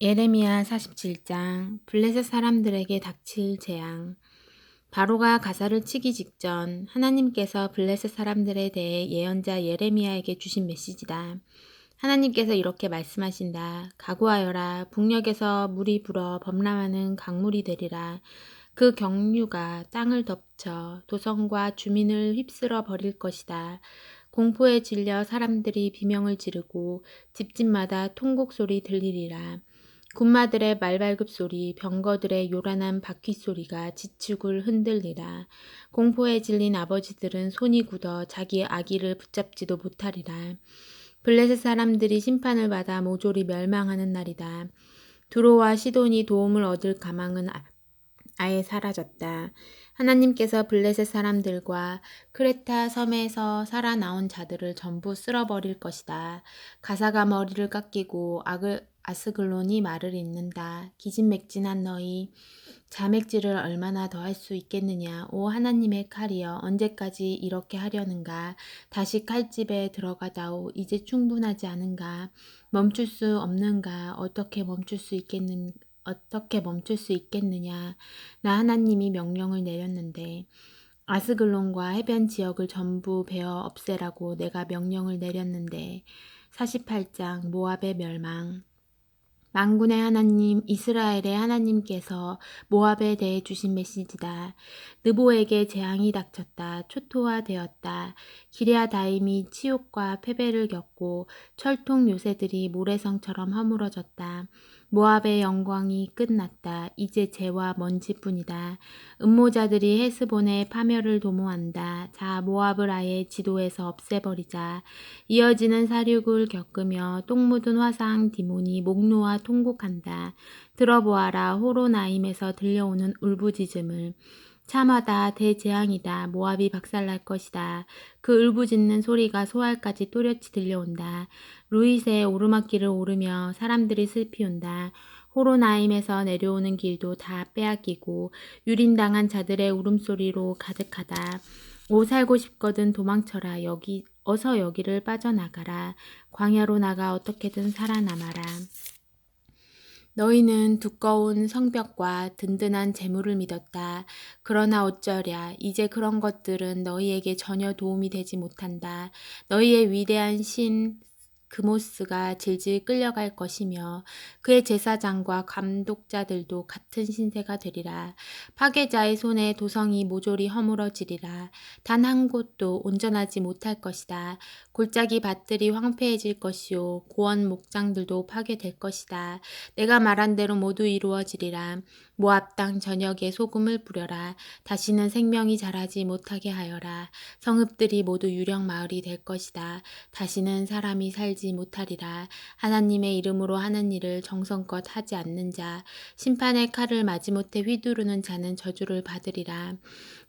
예레미야 47장 블레셋 사람들에게 닥칠 재앙. 바로가 가사를 치기 직전 하나님께서 블레셋 사람들에 대해 예언자 예레미야에게 주신 메시지다. 하나님께서 이렇게 말씀하신다. 각오하여라. 북녘에서 물이 불어 범람하는 강물이 되리라. 그 경류가 땅을 덮쳐 도성과 주민을 휩쓸어 버릴 것이다. 공포에 질려 사람들이 비명을 지르고 집집마다 통곡 소리 들리리라. 군마들의 말발굽 소리, 병거들의 요란한 바퀴 소리가 지축을 흔들리라. 공포에 질린 아버지들은 손이 굳어 자기 아기를 붙잡지도 못하리라. 블레셋 사람들이 심판을 받아 모조리 멸망하는 날이다. 두로와 시돈이 도움을 얻을 가망은 아예 사라졌다. 하나님께서 블레셋 사람들과 크레타 섬에서 살아나온 자들을 전부 쓸어버릴 것이다. 가사가 머리를 깎이고 아스글론이 말을 잇는다. 기진맥진한 너희 자맥질을 얼마나 더 할 수 있겠느냐. 오 하나님의 칼이여 언제까지 이렇게 하려는가. 다시 칼집에 들어가다오. 이제 충분하지 않은가. 멈출 수 없는가. 어떻게 멈출 수 있겠느냐. 나 하나님이 명령을 내렸는데 아스글론과 해변 지역을 전부 베어 없애라고 내가 명령을 내렸는데 48장 모압의 멸망. 만군의 하나님 이스라엘의 하나님께서 모압에 대해 주신 메시지다. 느보에게 재앙이 닥쳤다. 초토화되었다. 기럇다임이 치욕과 패배를 겪고 철통 요새들이 모래성처럼 허물어졌다. 모압의 영광이 끝났다. 이제 재와 먼지뿐이다. 음모자들이 헤스본의 파멸을 도모한다. 자, 모압을 아예 지도에서 없애버리자. 이어지는 사륙을 겪으며 똥 묻은 화상 디몬이 목 놓아 통곡한다. 들어보아라. 호로나임에서 들려오는 울부짖음을. 참하다. 대재앙이다. 모압이 박살날 것이다. 그 울부짖는 소리가 소알까지 또렷이 들려온다. 루잇의 오르막길을 오르며 사람들이 슬피운다. 호로나임에서 내려오는 길도 다 빼앗기고 유린당한 자들의 울음소리로 가득하다. 오 살고 싶거든 도망쳐라. 어서 여기를 빠져나가라. 광야로 나가 어떻게든 살아남아라. 너희는 두꺼운 성벽과 든든한 재물을 믿었다. 그러나 어쩌랴. 이제 그런 것들은 너희에게 전혀 도움이 되지 못한다. 너희의 위대한 신 그모스가 질질 끌려갈 것이며 그의 제사장과 감독자들도 같은 신세가 되리라. 파괴자의 손에 도성이 모조리 허물어지리라. 단 한 곳도 온전하지 못할 것이다. 골짜기 밭들이 황폐해질 것이요 고원 목장들도 파괴될 것이다. 내가 말한 대로 모두 이루어지리라. 모압 땅 전역에 소금을 뿌려라. 다시는 생명이 자라지 못하게 하여라. 성읍들이 모두 유령 마을이 될 것이다. 다시는 사람이 살지 못하리라. 하나님의 이름으로 하는 일을 정성껏 하지 않는 자, 심판의 칼을 마지못해 휘두르는 자는 저주를 받으리라.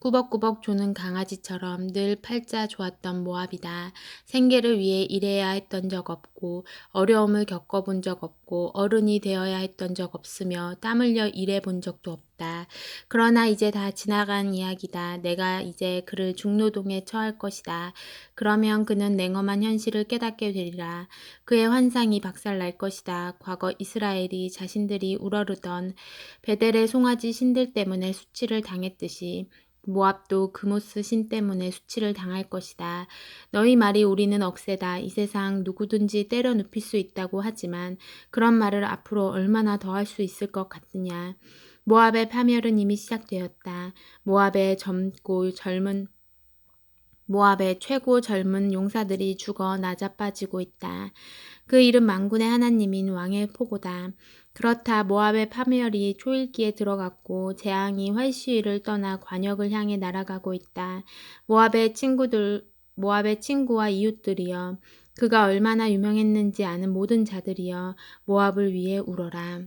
꾸벅꾸벅 조는 강아지처럼 늘 팔자 좋았던 모압이다. 생계를 위해 일해야 했던 적 없고 어려움을 겪어본 적 없고 어른이 되어야 했던 적 없으며 땀 흘려 일해본 적도 없다. 그러나 이제 다 지나간 이야기다. 내가 이제 그를 중노동에 처할 것이다. 그러면 그는 냉엄한 현실을 깨닫게 되리라. 그의 환상이 박살날 것이다. 과거 이스라엘이 자신들이 우러르던 베델의 송아지 신들 때문에 수치를 당했듯이 모압도 그모스 신 때문에 수치를 당할 것이다. 너희 말이 우리는 억세다. 이 세상 누구든지 때려 눕힐 수 있다고 하지만 그런 말을 앞으로 얼마나 더 할 수 있을 것 같으냐. 모압의 파멸은 이미 시작되었다. 모압의 최고 젊은 용사들이 죽어 낮아빠지고 있다. 그 이름 만군의 하나님인 왕의 포고다. 그렇다. 모압의 파멸이 초일기에 들어갔고 재앙이 활시위를 떠나 관역을 향해 날아가고 있다. 모압의 친구와 이웃들이여, 그가 얼마나 유명했는지 아는 모든 자들이여, 모압을 위해 울어라.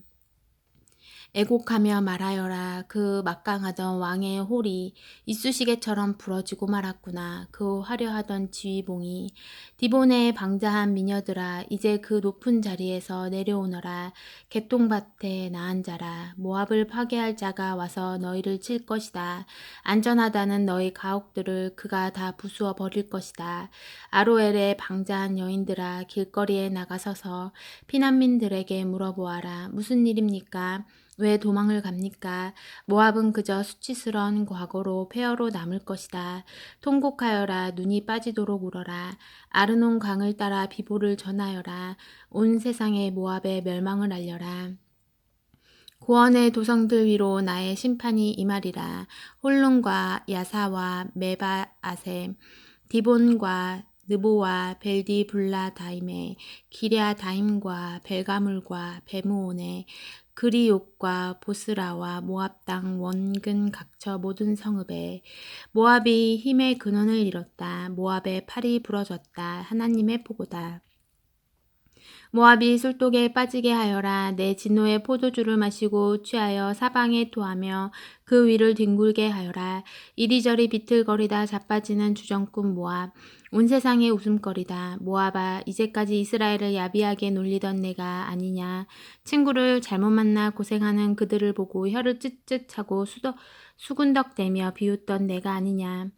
애곡하며 말하여라. 그 막강하던 왕의 홀이 이쑤시개처럼 부러지고 말았구나. 그 화려하던 지휘봉이. 디본의 방자한 미녀들아, 이제 그 높은 자리에서 내려오너라. 개통밭에 나앉아라. 모압을 파괴할 자가 와서 너희를 칠 것이다. 안전하다는 너희 가옥들을 그가 다 부수어 버릴 것이다. 아로엘의 방자한 여인들아, 길거리에 나가서서 피난민들에게 물어보아라. 무슨 일입니까? 왜 도망을 갑니까? 모압은 그저 수치스러운 과거로 폐허로 남을 것이다. 통곡하여라. 눈이 빠지도록 울어라. 아르논 강을 따라 비보를 전하여라. 온 세상에 모압의 멸망을 알려라. 고원의 도성들 위로 나의 심판이 임하리라. 홀룬과 야사와 메바아셈, 디본과 느보와 벨디블라다임에, 기랴다임과 벨가물과 베무온에, 그리옥과 보스라와 모압 땅 원근 각처 모든 성읍에. 모압이 힘의 근원을 잃었다. 모압의 팔이 부러졌다. 하나님의 보고다. 모압이 술독에 빠지게 하여라. 내 진노의 포도주를 마시고 취하여 사방에 토하며 그 위를 뒹굴게 하여라. 이리저리 비틀거리다 자빠지는 주정꾼 모압. 온 세상의 웃음거리다. 모압아, 이제까지 이스라엘을 야비하게 놀리던 내가 아니냐. 친구를 잘못 만나 고생하는 그들을 보고 혀를 쯧쯧하고 수군덕대며 비웃던 내가 아니냐.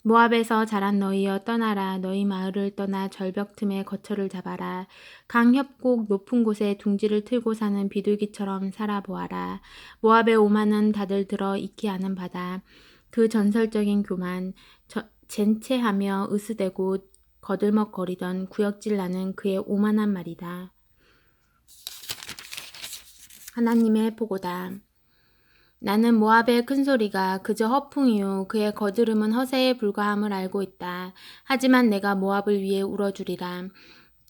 모압에서 자란 너희여 떠나라. 너희 마을을 떠나 절벽 틈에 거처를 잡아라. 강 협곡 높은 곳에 둥지를 틀고 사는 비둘기처럼 살아보아라. 모압의 오만은 다들 들어 익히 아는 바다. 그 전설적인 교만, 젠체하며 으스대고 거들먹거리던 구역질 나는 그의 오만한 말이다. 하나님의 보고다. 나는 모압의 큰 소리가 그저 허풍이요 그의 거드름은 허세에 불과함을 알고 있다. 하지만 내가 모압을 위해 울어주리라.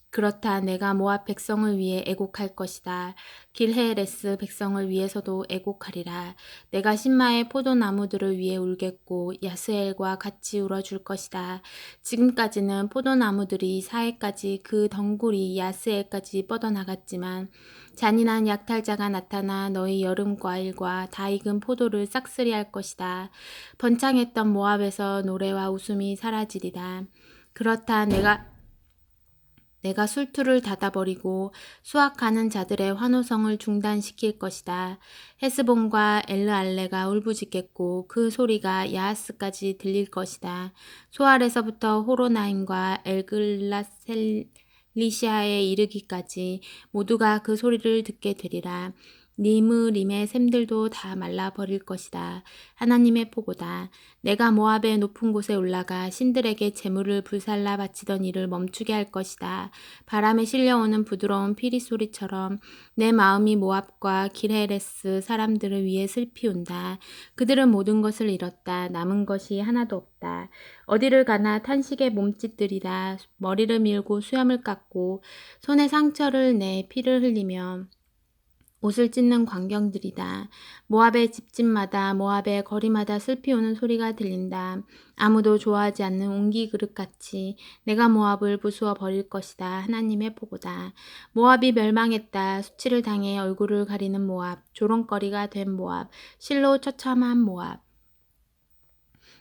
그렇다. 내가 모압 백성을 위해 애곡할 것이다. 길헤레스 백성을 위해서도 애곡하리라. 내가 신마의 포도나무들을 위해 울겠고 야스엘과 같이 울어줄 것이다. 지금까지는 포도나무들이 사해까지 그 덩굴이 야스엘까지 뻗어나갔지만 잔인한 약탈자가 나타나 너희 여름 과일과 다 익은 포도를 싹쓸이할 것이다. 번창했던 모압에서 노래와 웃음이 사라지리라. 그렇다. 내가 술투를 닫아버리고 수확하는 자들의 환호성을 중단시킬 것이다. 헤스본과 엘르알레가 울부짖겠고 그 소리가 야하스까지 들릴 것이다. 소알에서부터 호로나임과 엘글라셀리시아에 이르기까지 모두가 그 소리를 듣게 되리라. 니므림의 샘들도 다 말라버릴 것이다. 하나님의 포고다. 내가 모압의 높은 곳에 올라가 신들에게 제물을 불살라 바치던 일을 멈추게 할 것이다. 바람에 실려오는 부드러운 피리 소리처럼 내 마음이 모압과 길헤레스 사람들을 위해 슬피 운다. 그들은 모든 것을 잃었다. 남은 것이 하나도 없다. 어디를 가나 탄식에 몸짓들이다. 머리를 밀고 수염을 깎고 손에 상처를 내 피를 흘리며 옷을 찢는 광경들이다. 모압의 집집마다 모압의 거리마다 슬피 오는 소리가 들린다. 아무도 좋아하지 않는 옹기 그릇같이 내가 모압을 부수어 버릴 것이다. 하나님의 포고다. 모압이 멸망했다. 수치를 당해 얼굴을 가리는 모압. 조롱거리가 된 모압. 실로 처참한 모압.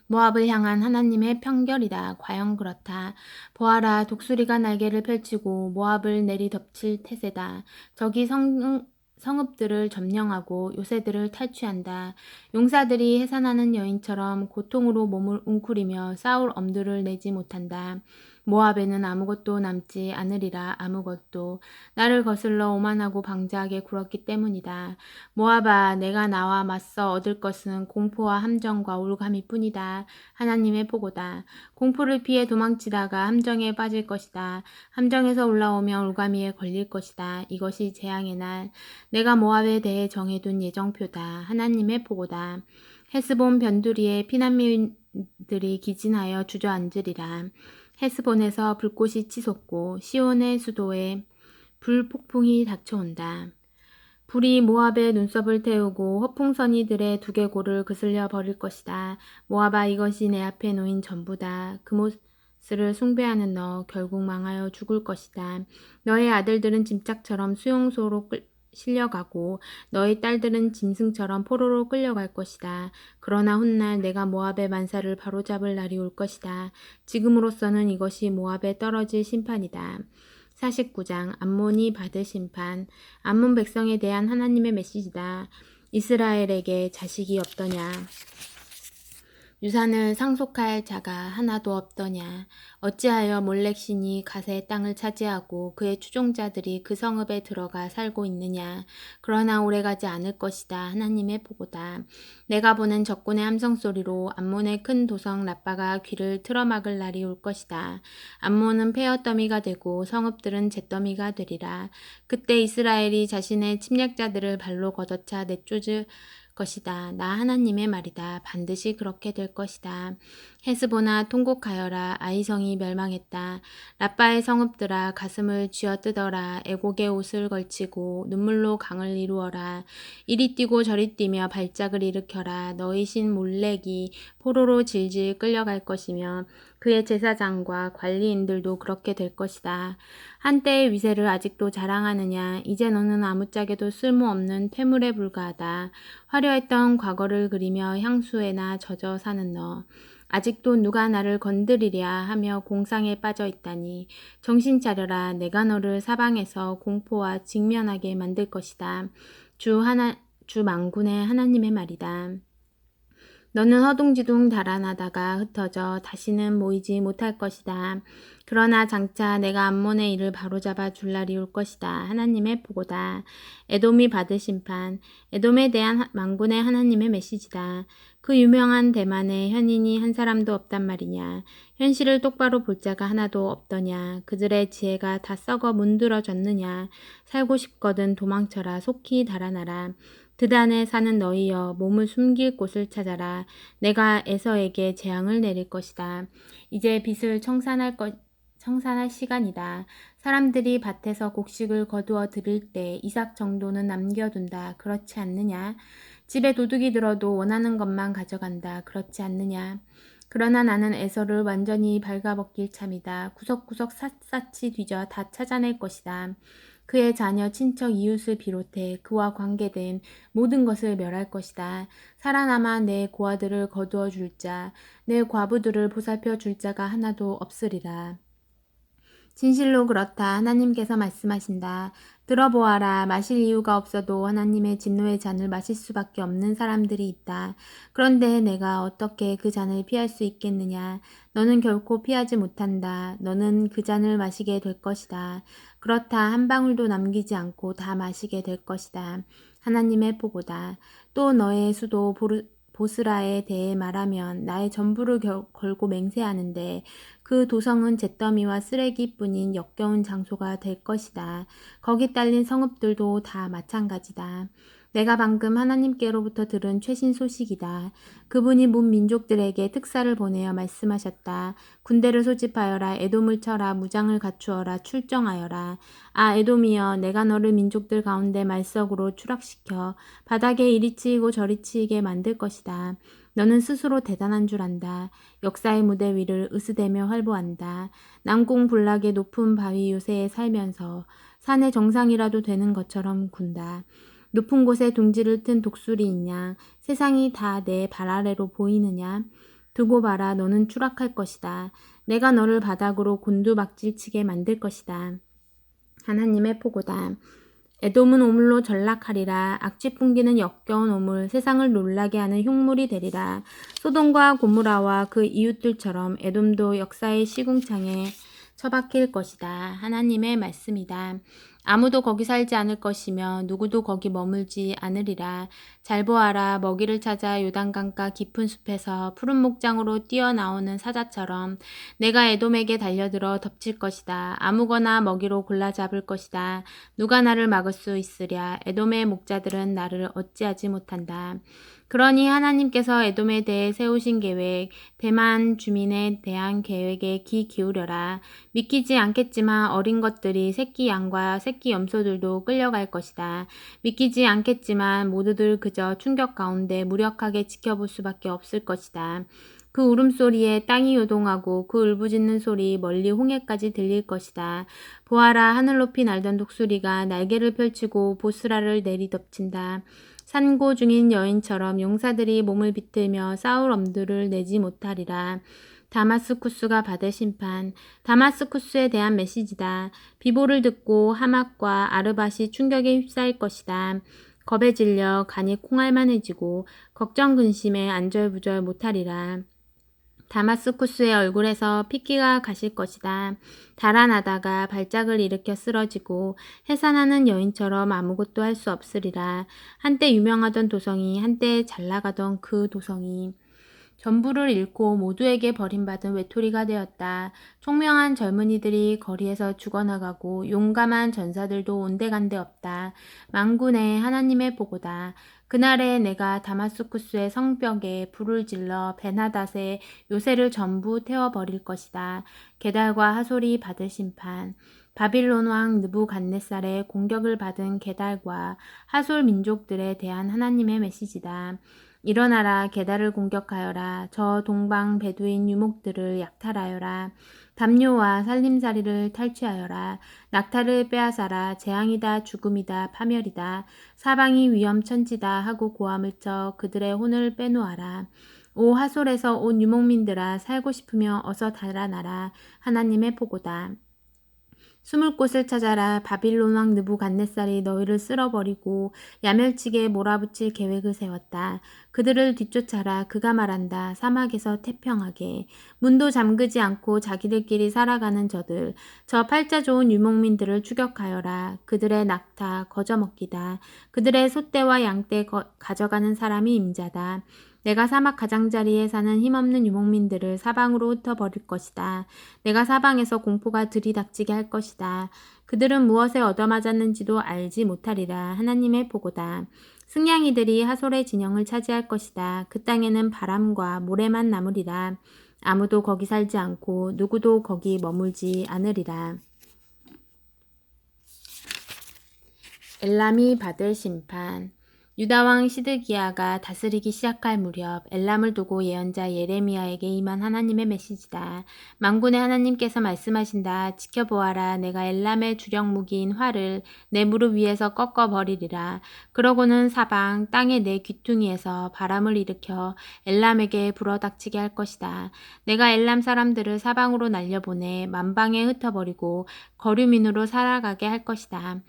모압을 향한 하나님의 편결이다. 과연 그렇다. 보아라, 독수리가 날개를 펼치고 모압을 내리덮칠 태세다. 저기 성읍들을 점령하고 요새들을 탈취한다. 용사들이 해산하는 여인처럼 고통으로 몸을 웅크리며 싸울 엄두를 내지 못한다. 모압에는 아무것도 남지 않으리라. 아무것도. 나를 거슬러 오만하고 방자하게 굴었기 때문이다. 모압아, 내가 나와 맞서 얻을 것은 공포와 함정과 올가미 뿐이다. 하나님의 보고다. 공포를 피해 도망치다가 함정에 빠질 것이다. 함정에서 올라오며 올가미에 걸릴 것이다. 이것이 재앙의 날. 내가 모압에 대해 정해둔 예정표다. 하나님의 보고다. 헤스본 변두리에 피난민들이 기진하여 주저앉으리라. 헤스본에서 불꽃이 치솟고 시온의 수도에 불폭풍이 닥쳐온다. 불이 모압의 눈썹을 태우고 허풍선이들의 두개골을 그슬려 버릴 것이다. 모압아, 이것이 내 앞에 놓인 전부다. 그모스를 숭배하는 너 결국 망하여 죽을 것이다. 너의 아들들은 짐짝처럼 수용소로 실려가고 너희 딸들은 짐승처럼 포로로 끌려갈 것이다. 그러나 훗날 내가 모압의 만사를 바로잡을 날이 올 것이다. 지금으로서는 이것이 모압에 떨어질 심판이다. 49장 암몬이 받을 심판. 암몬 백성에 대한 하나님의 메시지다. 이스라엘에게 자식이 없더냐. 유산을 상속할 자가 하나도 없더냐. 어찌하여 몰렉 신이 가세의 땅을 차지하고 그의 추종자들이 그 성읍에 들어가 살고 있느냐. 그러나 오래가지 않을 것이다. 하나님의 보고다. 내가 보는 적군의 함성소리로 암몬의 큰 도성 라빠가 귀를 틀어막을 날이 올 것이다. 암몬은 폐허더미가 되고 성읍들은 잿더미가 되리라. 그때 이스라엘이 자신의 침략자들을 발로 걷어차 내쫓을 것이다. 나 하나님의 말이다. 반드시 그렇게 될 것이다. 헤스보나 통곡하여라. 아이성이 멸망했다. 라빠의 성읍들아 가슴을 쥐어뜯어라. 애곡의 옷을 걸치고 눈물로 강을 이루어라. 이리 뛰고 저리 뛰며 발작을 일으켜라. 너희 신 몰렉이 포로로 질질 끌려갈 것이며 그의 제사장과 관리인들도 그렇게 될 것이다. 한때의 위세를 아직도 자랑하느냐. 이제 너는 아무짝에도 쓸모없는 퇴물에 불과하다. 화려했던 과거를 그리며 향수에나 젖어 사는 너. 아직도 누가 나를 건드리랴 하며 공상에 빠져 있다니. 정신 차려라. 내가 너를 사방에서 공포와 직면하게 만들 것이다. 주 만군의 하나님의 말이다. 너는 허둥지둥 달아나다가 흩어져 다시는 모이지 못할 것이다. 그러나 장차 내가 암몬의 일을 바로잡아 줄 날이 올 것이다. 하나님의 보고다. 에돔이 받을 심판. 에돔에 대한 만군의 하나님의 메시지다. 그 유명한 대만에 현인이 한 사람도 없단 말이냐. 현실을 똑바로 볼 자가 하나도 없더냐. 그들의 지혜가 다 썩어 문드러졌느냐. 살고 싶거든 도망쳐라. 속히 달아나라. 드단에 사는 너희여 몸을 숨길 곳을 찾아라. 내가 에서에게 재앙을 내릴 것이다. 이제 빚을 청산할 시간이다. 사람들이 밭에서 곡식을 거두어 들일 때 이삭 정도는 남겨둔다. 그렇지 않느냐? 집에 도둑이 들어도 원하는 것만 가져간다. 그렇지 않느냐? 그러나 나는 에서를 완전히 발가벗길 참이다. 구석구석 샅샅이 뒤져 다 찾아낼 것이다. 그의 자녀, 친척, 이웃을 비롯해 그와 관계된 모든 것을 멸할 것이다. 살아남아 내 고아들을 거두어 줄 자, 내 과부들을 보살펴 줄 자가 하나도 없으리라. 진실로 그렇다. 하나님께서 말씀하신다. 들어보아라. 마실 이유가 없어도 하나님의 진노의 잔을 마실 수밖에 없는 사람들이 있다. 그런데 내가 어떻게 그 잔을 피할 수 있겠느냐. 너는 결코 피하지 못한다. 너는 그 잔을 마시게 될 것이다. 그렇다. 한 방울도 남기지 않고 다 마시게 될 것이다. 하나님의 보고다. 또 너의 수도 보스라에 대해 말하면 나의 전부를 걸고 맹세하는데 그 도성은 잿더미와 쓰레기뿐인 역겨운 장소가 될 것이다. 거기 딸린 성읍들도 다 마찬가지다. 내가 방금 하나님께로부터 들은 최신 소식이다. 그분이 문 민족들에게 특사를 보내어 말씀하셨다. 군대를 소집하여라. 에돔을 쳐라. 무장을 갖추어라. 출정하여라. 아 에돔이여 내가 너를 민족들 가운데 말석으로 추락시켜 바닥에 이리 치이고 저리 치이게 만들 것이다. 너는 스스로 대단한 줄 안다. 역사의 무대 위를 으스대며 활보한다. 난공불락의 높은 바위 요새에 살면서 산의 정상이라도 되는 것처럼 군다. 높은 곳에 둥지를 튼 독수리 있냐? 세상이 다 내 발 아래로 보이느냐? 두고 봐라. 너는 추락할 것이다. 내가 너를 바닥으로 곤두박질치게 만들 것이다. 하나님의 포고다. 에돔은 오물로 전락하리라. 악취 풍기는 역겨운 오물, 세상을 놀라게 하는 흉물이 되리라. 소돔과 고모라와 그 이웃들처럼 에돔도 역사의 시궁창에 처박힐 것이다. 하나님의 말씀이다. 아무도 거기 살지 않을 것이며 누구도 거기 머물지 않으리라. 잘 보아라. 먹이를 찾아 요단강가 깊은 숲에서 푸른 목장으로 뛰어나오는 사자처럼 내가 에돔에게 달려들어 덮칠 것이다. 아무거나 먹이로 골라 잡을 것이다. 누가 나를 막을 수 있으랴. 에돔의 목자들은 나를 어찌하지 못한다. 그러니 하나님께서 에돔에 대해 세우신 계획, 대만 주민에 대한 계획에 귀 기울여라. 믿기지 않겠지만 어린 것들이 새끼 양과 새끼 염소들도 끌려갈 것이다. 믿기지 않겠지만 모두들 그저 충격 가운데 무력하게 지켜볼 수밖에 없을 것이다. 그 울음소리에 땅이 요동하고 그 울부짖는 소리 멀리 홍해까지 들릴 것이다. 보아라, 하늘 높이 날던 독수리가 날개를 펼치고 보스라를 내리덮친다. 산고 중인 여인처럼 용사들이 몸을 비틀며 싸울 엄두를 내지 못하리라. 다마스쿠스가 받을 심판. 다마스쿠스에 대한 메시지다. 비보를 듣고 하맛과 아르밧이 충격에 휩싸일 것이다. 겁에 질려 간이 콩알만해지고 걱정 근심에 안절부절 못하리라. 다마스쿠스의 얼굴에서 핏기가 가실 것이다. 달아나다가 발작을 일으켜 쓰러지고 해산하는 여인처럼 아무것도 할 수 없으리라. 한때 유명하던 도성이, 한때 잘나가던 그 도성이 전부를 잃고 모두에게 버림받은 외톨이가 되었다. 총명한 젊은이들이 거리에서 죽어나가고 용감한 전사들도 온데간데 없다. 만군의 하나님의 보고다. 그날에 내가 다마스쿠스의 성벽에 불을 질러 베나닷의 요새를 전부 태워버릴 것이다. 게달과 하솔이 받을 심판. 바빌론 왕 느부갓네살의 공격을 받은 게달과 하솔 민족들에 대한 하나님의 메시지다. 일어나라, 게달을 공격하여라. 저 동방 베두인 유목들을 약탈하여라. 담요와 살림살이를 탈취하여라. 낙타를 빼앗아라. 재앙이다, 죽음이다, 파멸이다. 사방이 위험천지다 하고 고함을 쳐 그들의 혼을 빼놓아라. 오 하솔에서 온 유목민들아, 살고 싶으며 어서 달아나라. 하나님의 보고다. 숨을 곳을 찾아라. 바빌론 왕 느부갓네살이 너희를 쓸어버리고 야멸치게 몰아붙일 계획을 세웠다. 그들을 뒤쫓아라. 그가 말한다. 사막에서 태평하게. 문도 잠그지 않고 자기들끼리 살아가는 저들. 저 팔자 좋은 유목민들을 추격하여라. 그들의 낙타 거저먹기다. 그들의 소떼와 양떼 가져가는 사람이 임자다. 내가 사막 가장자리에 사는 힘없는 유목민들을 사방으로 흩어버릴 것이다. 내가 사방에서 공포가 들이닥치게 할 것이다. 그들은 무엇에 얻어맞았는지도 알지 못하리라. 하나님의 보고다. 승냥이들이 하솔의 진영을 차지할 것이다. 그 땅에는 바람과 모래만 남으리라. 아무도 거기 살지 않고 누구도 거기 머물지 않으리라. 엘람이 받을 심판. 유다왕 시드기야가 다스리기 시작할 무렵 엘람을 두고 예언자 예레미야에게 임한 하나님의 메시지다. 만군의 하나님께서 말씀하신다. 지켜보아라. 내가 엘람의 주력 무기인 활을 내 무릎 위에서 꺾어버리리라. 그러고는 사방 땅의 내 귀퉁이에서 바람을 일으켜 엘람에게 불어닥치게 할 것이다. 내가 엘람 사람들을 사방으로 날려보내 만방에 흩어버리고 거류민으로 살아가게 할 것이다.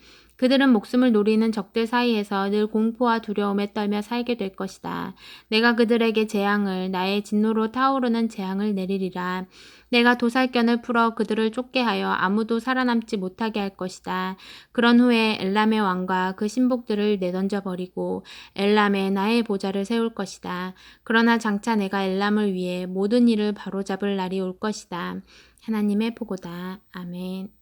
그들은 목숨을 노리는 적들 사이에서 늘 공포와 두려움에 떨며 살게 될 것이다. 내가 그들에게 재앙을, 나의 진노로 타오르는 재앙을 내리리라. 내가 도살견을 풀어 그들을 쫓게 하여 아무도 살아남지 못하게 할 것이다. 그런 후에 엘람의 왕과 그 신복들을 내던져 버리고 엘람에 나의 보좌를 세울 것이다. 그러나 장차 내가 엘람을 위해 모든 일을 바로잡을 날이 올 것이다. 하나님의 보고다. 아멘.